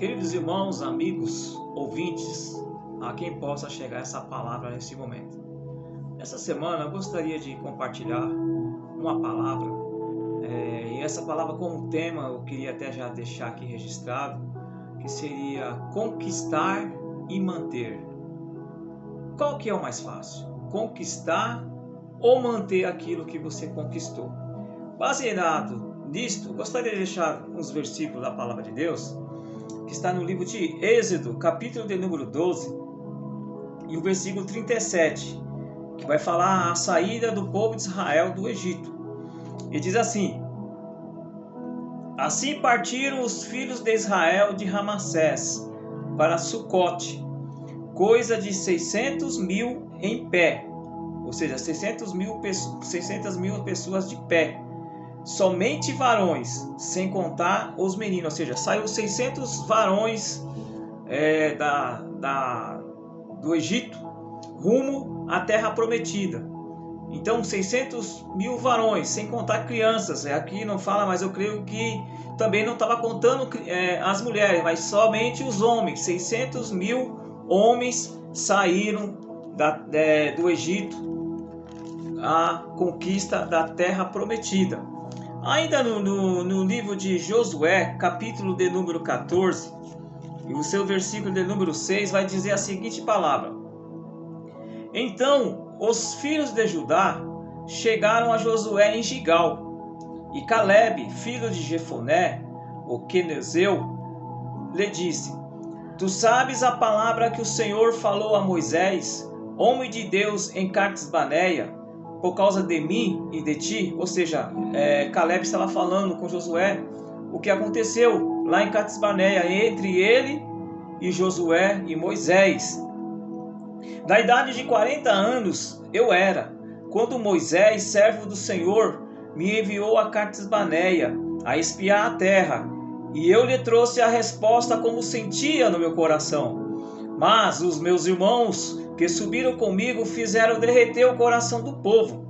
Queridos irmãos, amigos, ouvintes, a quem possa chegar essa palavra nesse momento. Essa semana eu gostaria de compartilhar uma palavra, e essa palavra com um tema eu queria até já deixar aqui registrado, que seria conquistar e manter. Qual que é o mais fácil? Conquistar ou manter aquilo que você conquistou? Baseado nisto, gostaria de deixar uns versículos da palavra de Deus, que está no livro de Êxodo, capítulo de número 12, e o versículo 37, que vai falar a saída do povo de Israel do Egito. E diz assim: Assim partiram os filhos de Israel de Ramassés para Sucote, coisa de 600.000 em pé, ou seja, 600.000 pessoas de pé, somente varões, sem contar os meninos, ou seja, saiu 600 varões do Egito rumo à terra prometida. Então 600.000 varões, sem contar crianças. Aqui não fala, mas eu creio que também não estava contando as mulheres, mas somente os homens. 600.000 homens saíram do Egito à conquista da terra prometida. Ainda no livro de Josué, capítulo de número 14, e o seu versículo de número 6 vai dizer a seguinte palavra: Então os filhos de Judá chegaram a Josué em Gigal, e Calebe, filho de Jefoné, o quenezeu, lhe disse: Tu sabes a palavra que o Senhor falou a Moisés, homem de Deus, em Cades-Barneia, por causa de mim e de ti. Ou seja, Calebe estava falando com Josué o que aconteceu lá em Cades-Barneia entre ele e Josué e Moisés. Da idade de 40 anos eu era, quando Moisés, servo do Senhor, me enviou a Cades-Barneia a espiar a terra, e eu lhe trouxe a resposta como sentia no meu coração. Mas os meus irmãos que subiram comigo fizeram derreter o coração do povo.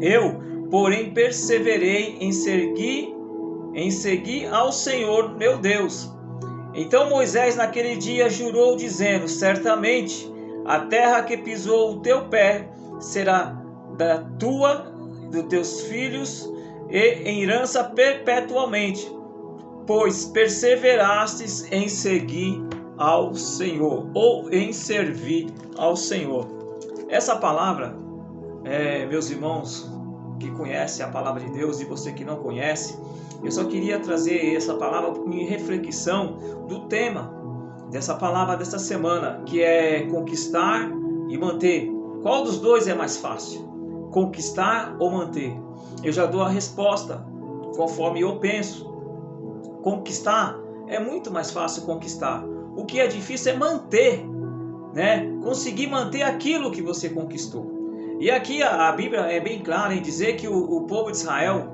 Eu, porém, perseverei em seguir ao Senhor meu Deus. Então Moisés naquele dia jurou, dizendo: Certamente a terra que pisou o teu pé será dos teus filhos, e em herança perpetuamente, pois perseverastes em seguir ao Senhor, ou em servir ao Senhor. Essa palavra, meus irmãos que conhecem a palavra de Deus e você que não conhece, eu só queria trazer essa palavra em reflexão do tema dessa palavra desta semana, que é conquistar e manter. Qual dos dois é mais fácil? Conquistar ou manter? Eu já dou a resposta conforme eu penso. Conquistar é muito mais fácil conquistar. O que é difícil é manter, né? Conseguir manter aquilo que você conquistou. E aqui a Bíblia é bem clara em dizer que o povo de Israel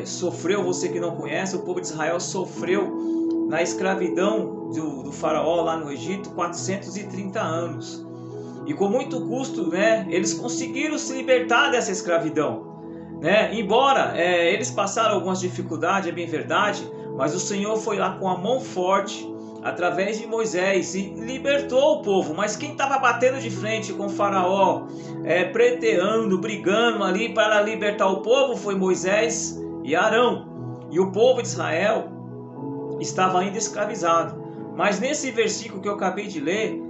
sofreu, você que não conhece, o povo de Israel sofreu na escravidão do faraó lá no Egito 430 anos. E com muito custo, né, eles conseguiram se libertar dessa escravidão, né? Embora eles passaram algumas dificuldades, é bem verdade, mas o Senhor foi lá com a mão forte, através de Moisés, e libertou o povo. Mas quem estava batendo de frente com o faraó, preteando, brigando ali para libertar o povo, foi Moisés e Arão. E o povo de Israel estava ainda escravizado. Mas nesse versículo que eu acabei de ler,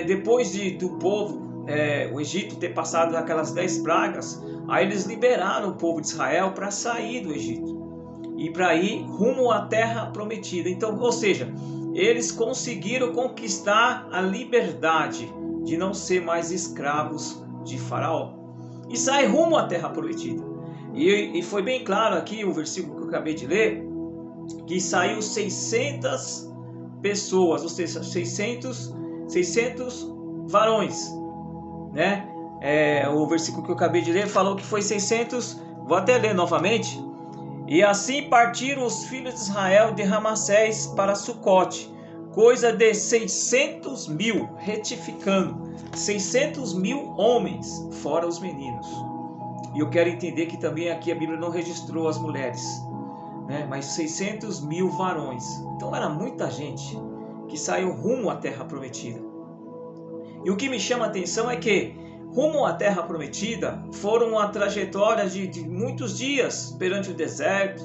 depois do povo, o Egito ter passado aquelas 10 pragas, aí eles liberaram o povo de Israel para sair do Egito e para ir rumo à terra prometida. Então, ou seja, eles conseguiram conquistar a liberdade de não ser mais escravos de Faraó e sair rumo à terra prometida. E foi bem claro aqui o versículo que eu acabei de ler, que saiu 600 pessoas, ou seja, 600 varões, né? O versículo que eu acabei de ler falou que foi 600, vou até ler novamente. E assim partiram os filhos de Israel de Ramassés para Sucote, coisa de 600.000, retificando, 600.000 homens, fora os meninos. E eu quero entender que também aqui a Bíblia não registrou as mulheres. né? Mais 600 mil varões. Então era muita gente que saiu rumo à Terra Prometida. E o que me chama a atenção é que rumo à Terra Prometida foram uma trajetória de muitos dias perante o deserto,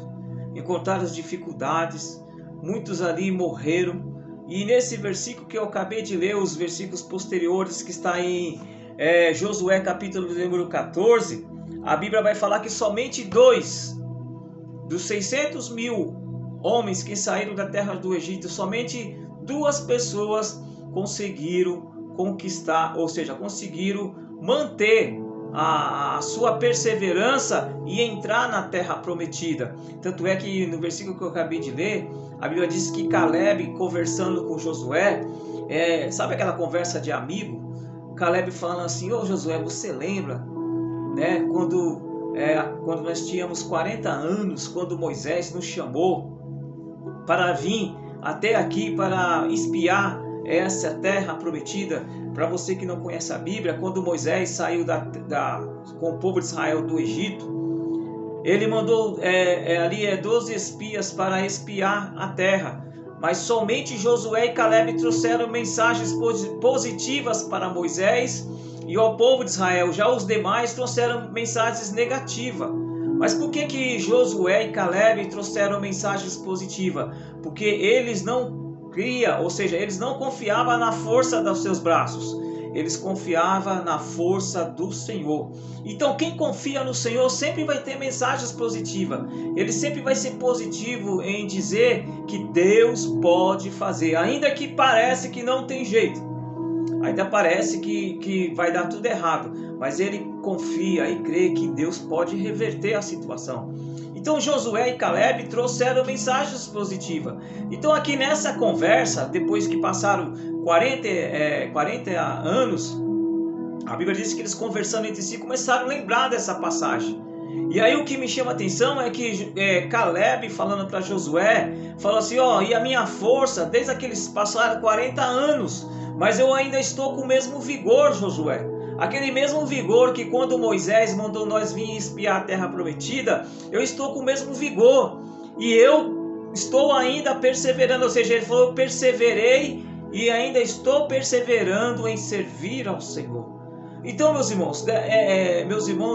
encontraram as dificuldades, muitos ali morreram. E nesse versículo que eu acabei de ler, os versículos posteriores, que está em Josué capítulo número 14, a Bíblia vai falar que somente 2 dos 600 mil homens que saíram da terra do Egito, somente 2 pessoas conseguiram conquistar, ou seja, conseguiram manter a sua perseverança e entrar na terra prometida. Tanto é que no versículo que eu acabei de ler, a Bíblia diz que Caleb, conversando com Josué, sabe aquela conversa de amigo? Caleb falando assim: ô Josué, você lembra, né, quando nós tínhamos 40 anos, quando Moisés nos chamou para vir até aqui para espiar essa terra prometida? Para você que não conhece a Bíblia, quando Moisés saiu com o povo de Israel do Egito, ele mandou ali 12 espias para espiar a terra, mas somente Josué e Caleb trouxeram mensagens positivas para Moisés e ao povo de Israel. Já os demais trouxeram mensagens negativas. Mas por que Josué e Caleb trouxeram mensagens positivas? Porque eles não criam, ou seja, eles não confiavam na força dos seus braços, eles confiavam na força do Senhor. Então quem confia no Senhor sempre vai ter mensagens positivas, ele sempre vai ser positivo em dizer que Deus pode fazer, ainda que parece que não tem jeito, ainda parece que vai dar tudo errado, mas ele confia e crê que Deus pode reverter a situação. Então Josué e Caleb trouxeram mensagens positivas. Então aqui nessa conversa, depois que passaram 40 anos, a Bíblia diz que eles, conversando entre si, começaram a lembrar dessa passagem. E aí o que me chama a atenção é que Caleb, falando para Josué, falou assim: e a minha força, desde que eles passaram 40 anos, mas eu ainda estou com o mesmo vigor, Josué. Aquele mesmo vigor que quando Moisés mandou nós vir espiar a terra prometida, eu estou com o mesmo vigor. E eu estou ainda perseverando, ou seja, ele falou: eu perseverei e ainda estou perseverando em servir ao Senhor. Então, meus irmãos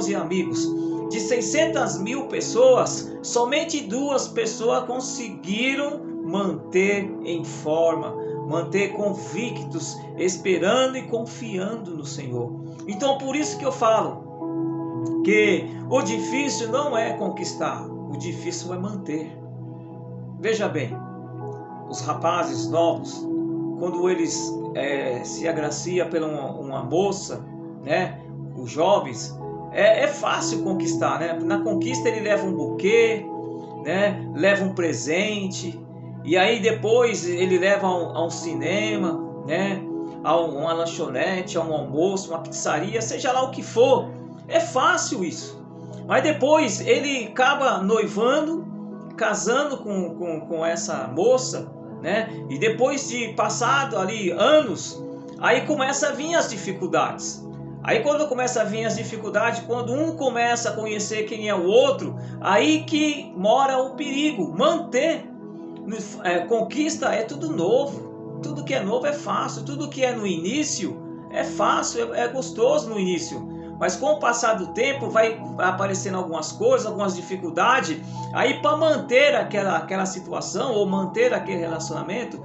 e amigos, de 600 mil pessoas, somente 2 pessoas conseguiram manter em forma, manter convictos, esperando e confiando no Senhor. Então por isso que eu falo que o difícil não é conquistar, o difícil é manter. Veja bem, os rapazes novos, quando eles se agraciam pela uma moça, né, os jovens, é fácil conquistar, né? Na conquista ele leva um buquê, né, leva um presente, e aí depois ele leva a um cinema, né, a uma lanchonete, a um almoço, uma pizzaria, seja lá o que for. É fácil isso. Mas depois ele acaba noivando, casando com essa moça, né? E depois de passado ali anos, aí começa a vir as dificuldades. Aí quando começa a vir as dificuldades, quando um começa a conhecer quem é o outro, aí que mora o perigo. Manter conquista é tudo novo. Tudo que é novo é fácil, tudo que é no início é fácil, é gostoso no início. Mas com o passar do tempo vai aparecendo algumas coisas, algumas dificuldades. Aí para manter aquela situação ou manter aquele relacionamento,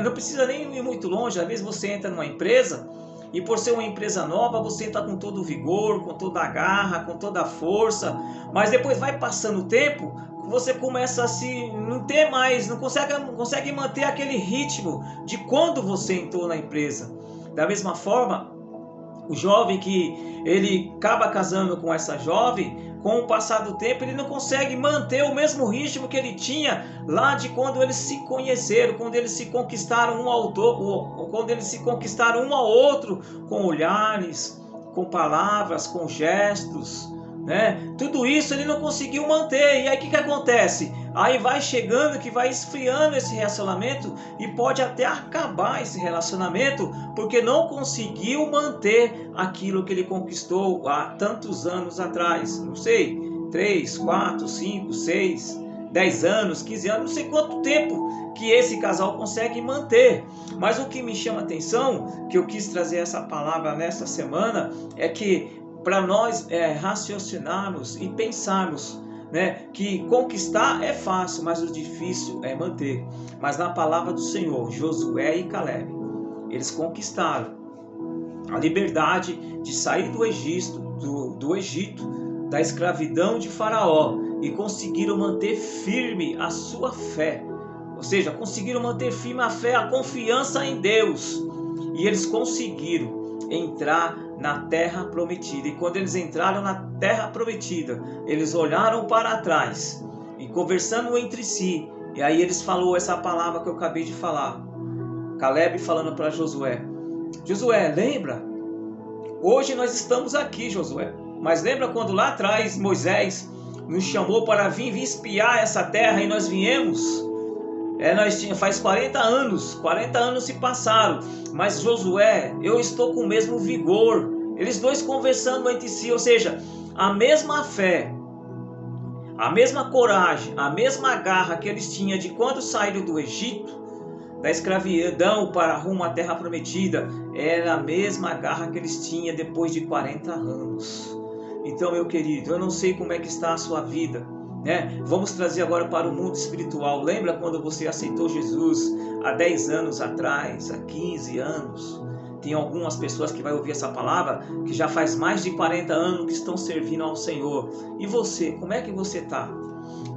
não precisa nem ir muito longe. Às vezes você entra numa empresa e por ser uma empresa nova você entra com todo o vigor, com toda a garra, com toda a força. Mas depois vai passando o tempo, você começa a não ter mais, não consegue manter aquele ritmo de quando você entrou na empresa. Da mesma forma, o jovem que ele acaba casando com essa jovem, com o passar do tempo ele não consegue manter o mesmo ritmo que ele tinha lá de quando eles se conheceram, quando eles se conquistaram um ao outro com olhares, com palavras, com gestos, né? Tudo isso ele não conseguiu manter. E aí o que acontece? Aí vai chegando que vai esfriando esse relacionamento e pode até acabar esse relacionamento porque não conseguiu manter aquilo que ele conquistou há tantos anos atrás. Não sei, 3, 4, 5, 6, 10 anos, 15 anos, não sei quanto tempo que esse casal consegue manter. Mas o que me chama a atenção, que eu quis trazer essa palavra nesta semana, é que para nós raciocinarmos e pensarmos, né, que conquistar é fácil, mas o difícil é manter. Mas na palavra do Senhor, Josué e Caleb, eles conquistaram a liberdade de sair do Egito, da escravidão de Faraó, e conseguiram manter firme a sua fé. Ou seja, conseguiram manter firme a fé, a confiança em Deus. E eles conseguiram entrar na terra prometida. E quando eles entraram na terra prometida, eles olharam para trás e conversando entre si. E aí eles falaram essa palavra que eu acabei de falar. Caleb falando para Josué: Josué, lembra? Hoje nós estamos aqui, Josué. Mas lembra quando lá atrás Moisés nos chamou para vir espiar essa terra e nós viemos? Faz 40 anos se passaram, mas Josué, eu estou com o mesmo vigor. Eles dois conversando entre si, ou seja, a mesma fé, a mesma coragem, a mesma garra que eles tinham de quando saíram do Egito, da escravidão para rumo à terra prometida, era a mesma garra que eles tinham depois de 40 anos. Então, meu querido, eu não sei como é que está a sua vida, né? Vamos trazer agora para o mundo espiritual. Lembra quando você aceitou Jesus há 10 anos atrás, há 15 anos? Tem algumas pessoas que vão ouvir essa palavra que já faz mais de 40 anos que estão servindo ao Senhor. E você, como é que você está?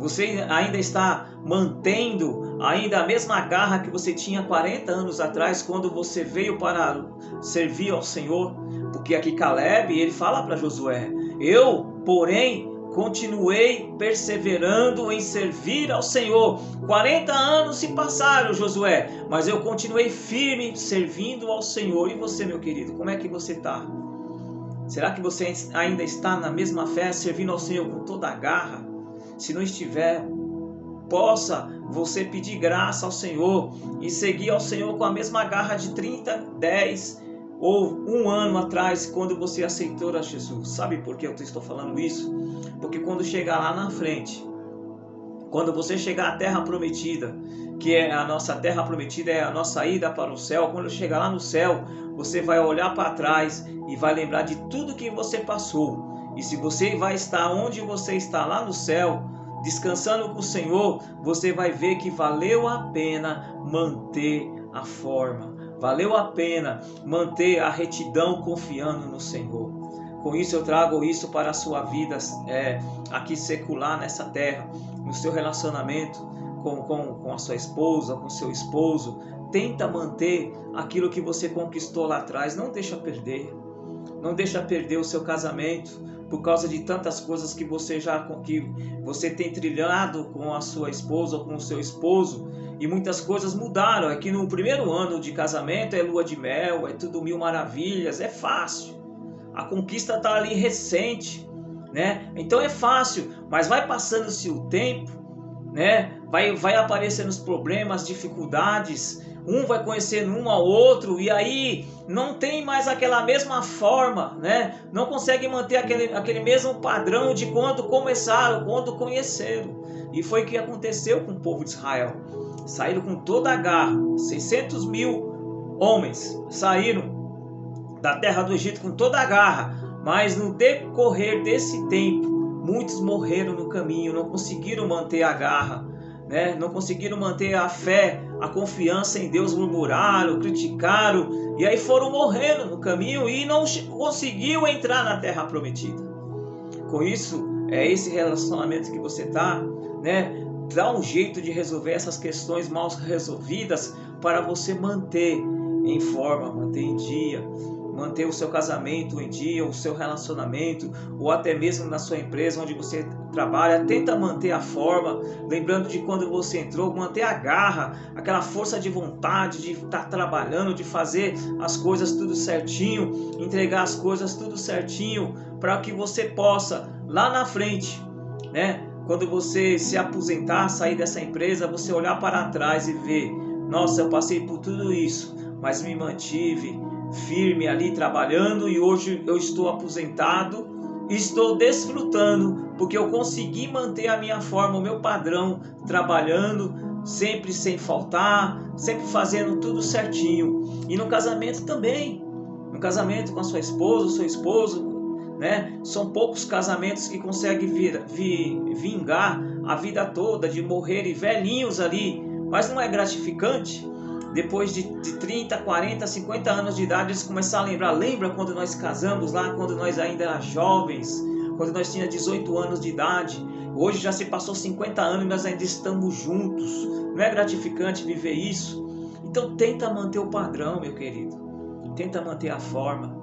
Você ainda está mantendo ainda a mesma garra que você tinha 40 anos atrás, quando você veio para servir ao Senhor? Porque aqui Caleb, ele fala para Josué: eu, porém, continuei perseverando em servir ao Senhor. 40 anos se passaram, Josué, mas eu continuei firme servindo ao Senhor. E você, meu querido, como é que você está? Será que você ainda está na mesma fé, servindo ao Senhor com toda a garra? Se não estiver, possa você pedir graça ao Senhor e seguir ao Senhor com a mesma garra de 30, 10 ou um ano atrás, quando você aceitou a Jesus. Sabe por que eu estou falando isso? Porque quando chegar lá na frente, quando você chegar à terra prometida, que é a nossa terra prometida, é a nossa ida para o céu, quando chegar lá no céu, você vai olhar para trás e vai lembrar de tudo que você passou. E se você vai estar onde você está lá no céu, descansando com o Senhor, você vai ver que valeu a pena manter a forma. Valeu a pena manter a retidão confiando no Senhor. Com isso eu trago isso para a sua vida aqui secular nessa terra, no seu relacionamento com a sua esposa, com o seu esposo. Tenta manter aquilo que você conquistou lá atrás, não deixa perder. Não deixa perder o seu casamento por causa de tantas coisas que você tem trilhado com a sua esposa ou com o seu esposo. E muitas coisas mudaram. É que no primeiro ano de casamento é lua de mel, é tudo mil maravilhas, é fácil. A conquista está ali recente, né? Então é fácil, mas vai passando-se o tempo, né? Vai aparecendo os problemas, dificuldades. Um vai conhecendo um ao outro e aí não tem mais aquela mesma forma, né? Não consegue manter aquele mesmo padrão de quando começaram, quando conheceram. E foi o que aconteceu com o povo de Israel. Saíram com toda a garra, 600 mil homens saíram da terra do Egito com toda a garra, mas no decorrer desse tempo, muitos morreram no caminho, não conseguiram manter a garra, né? Não conseguiram manter a fé, a confiança em Deus, murmuraram, criticaram, e aí foram morrendo no caminho e não conseguiu entrar na terra prometida. Com isso, é esse relacionamento que você está, né? Dá um jeito de resolver essas questões mal resolvidas para você manter em forma, manter em dia, manter o seu casamento em dia, o seu relacionamento, ou até mesmo na sua empresa onde você trabalha. Tenta manter a forma, lembrando de quando você entrou, manter a garra, aquela força de vontade de estar trabalhando, de fazer as coisas tudo certinho, entregar as coisas tudo certinho, para que você possa, lá na frente, né? Quando você se aposentar, sair dessa empresa, você olhar para trás e ver: nossa, eu passei por tudo isso, mas me mantive firme ali trabalhando, e hoje eu estou aposentado e estou desfrutando porque eu consegui manter a minha forma, o meu padrão, trabalhando sempre sem faltar, sempre fazendo tudo certinho. E no casamento também, no casamento com a sua esposa, o seu esposo, né? São poucos casamentos que conseguem vingar a vida toda, de morrerem velhinhos ali, mas não é gratificante? Depois de 30, 40, 50 anos de idade, eles começaram a lembrar. Lembra quando nós casamos lá, quando nós ainda éramos jovens, quando nós tínhamos 18 anos de idade? Hoje já se passou 50 anos e nós ainda estamos juntos. Não é gratificante viver isso? Então tenta manter o padrão, meu querido. Tenta manter a forma,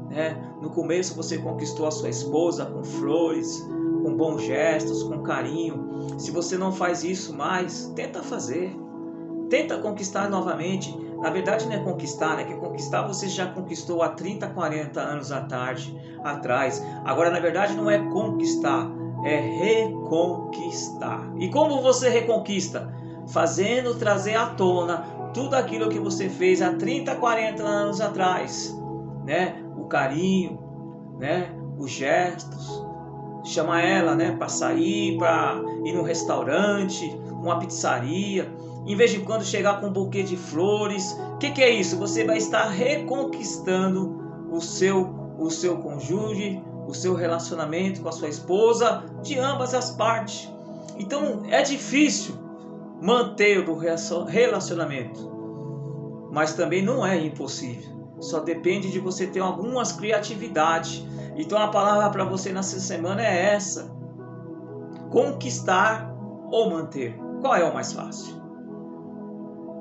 né? No começo você conquistou a sua esposa com flores, com bons gestos, com carinho. Se você não faz isso mais, tenta fazer. Tenta conquistar novamente. Na verdade não é conquistar, né? Que conquistar você já conquistou há 30, 40 anos atrás. Agora na verdade não é conquistar, é reconquistar. E como você reconquista? Fazendo trazer à tona tudo aquilo que você fez há 30, 40 anos atrás, né? O carinho, né? Os gestos. Chama ela, né? Para sair, para ir num restaurante, uma pizzaria. Em vez de quando chegar com um buquê de flores. O que é isso? Você vai estar reconquistando o seu cônjuge, o seu relacionamento com a sua esposa, de ambas as partes. Então é difícil manter o relacionamento, mas também não é impossível. Só depende de você ter algumas criatividades. Então a palavra para você nessa semana é essa: conquistar ou manter. Qual é o mais fácil?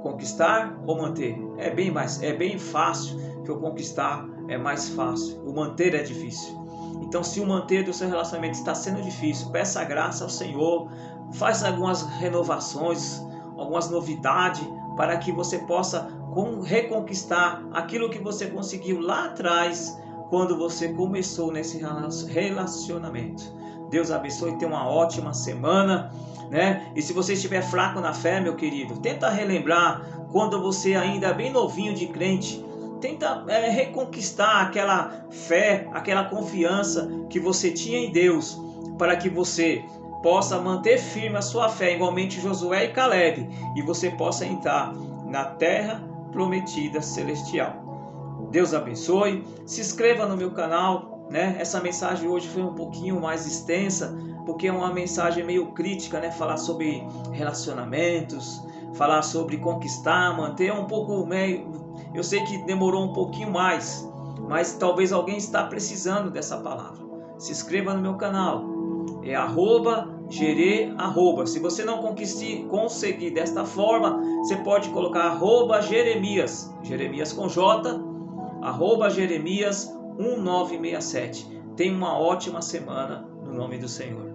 Conquistar ou manter? É bem fácil, que o conquistar é mais fácil. O manter é difícil. Então, se o manter do seu relacionamento está sendo difícil, peça graça ao Senhor, faça algumas renovações, algumas novidades, para que você possa reconquistar aquilo que você conseguiu lá atrás, quando você começou nesse relacionamento. Deus abençoe, tenha uma ótima semana, né? E se você estiver fraco na fé, meu querido, tenta relembrar quando você ainda é bem novinho de crente. Tenta reconquistar aquela fé, aquela confiança que você tinha em Deus, para que você possa manter firme a sua fé, igualmente Josué e Caleb, e você possa entrar na terra prometida celestial. Deus abençoe, se inscreva no meu canal, né? Essa mensagem hoje foi um pouquinho mais extensa, porque é uma mensagem meio crítica, né? Falar sobre relacionamentos, falar sobre conquistar, manter um pouco meio... Eu sei que demorou um pouquinho mais, mas talvez alguém está precisando dessa palavra. Se inscreva no meu canal, é @Jere. Se você não conseguir desta forma, você pode colocar @Jeremias, Jeremias com J, @Jeremias 1967. Tenha uma ótima semana no nome do Senhor.